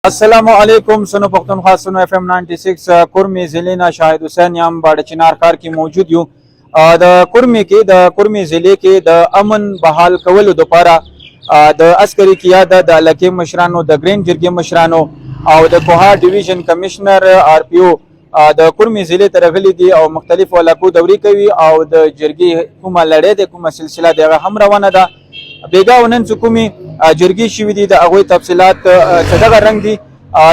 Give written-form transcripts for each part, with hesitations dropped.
السلام علیکم سنو پختونخوا سنو اف ام 96 کرمی ضلع نه شاهد حسین یم باډ چنار ښار کې موجود یو د کرمی ضلع کې د امن بحال کولو لپاره د عسکري قیاده د علاقې مشرانو د ګرین جرګې مشرانو او د کوها ډیویژن کمشنر آر پی او د کرمی ضلع ته راغلي دي او مختلفو علاقو دوري کوي او د جرګې کومه لړۍ د کومه سلسله دغه هم روانه ده بیګا ونن کومي جرګې شوي دي د هغوی تفصیلات څه دغه رنګ دي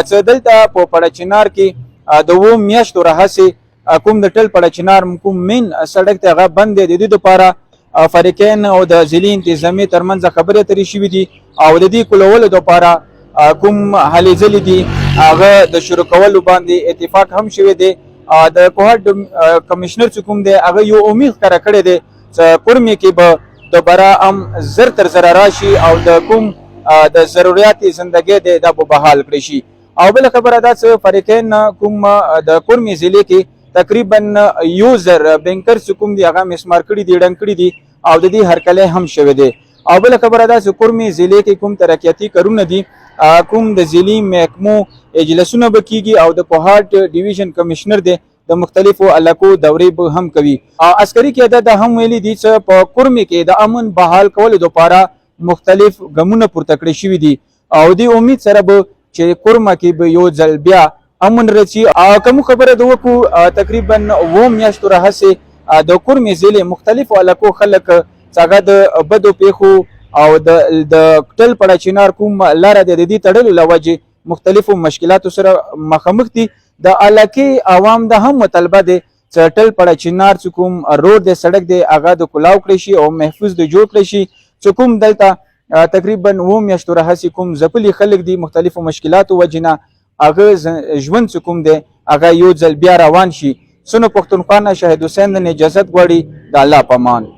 څه دلته په پړچنار کې د 2 میاشتو راهیسې کوم د ټل پړچنار کوم مین سړک ته هغه بند دی د دې لپاره فریقین او د ضلعي انتظامي ترمنځ خبرې اترې شوي دي او د دې کولولو لپاره کوم هلې ځلې دي هغه د شروع کولو باندې اتفاق هم شوی دی د کوهټ کمشنر چې کوم دی هغه یو امید ښکاره کړی دی چې کرمي کې به دوباره هم زر تر زر راشي او د کوم د ضرورت زندګۍ دی دا به بحال کړی شي او بل خبره دا چې فریقین کوم د کرمي ضلع کې تقریبا 1000 بینکر چې کوم دی هغه مسمار کړي دي ډنګ کړي دي او د دې هرکلی هم شوی دی او بل خبره دا چې کرمي ضلع کې کوم ترقیاتي کارونه دي کوم د ضلعي محکمو اجلاسونه به کیږي او د کوهاټ ډیویژن کمشنر دی د مختلفو علاقو دورې به هم کوي عسکري قیاده د هم ویلي دي چې په کرمي کې د امن بحال کولو لپاره مختلف ګامونه پورته کړي شوي دي او د امید سره به چې کرمه کې به یو ځل بیا امن راشي کوم خبره د وکړو تقریبا 2 میاشتو راهیسې د کرمي ضلع مختلفو علاقو خلک څنګه د بدو پیښو او د ټل پړچنار کوم لاره د دې تړلو لوجه مختلفو مشکلاتو سره مخامخ دي د علاقې عوام د هم مطالبه دي چې ټل پړچنار چې کوم روډ د سړک دی هغه د کلاو کړی شي او محفوظ د جوړ کړی شي چې کوم دلته تقریبا 2 میاشتو راهیسې کوم ځپلي خلک دي مختلفو مشکلاتو وجنه هغه ژوند چې کوم دی هغه یو ځل بیا روان شي سنو پښتونخوا نه شاهد حسین نه اجازت غواړي د الله په امان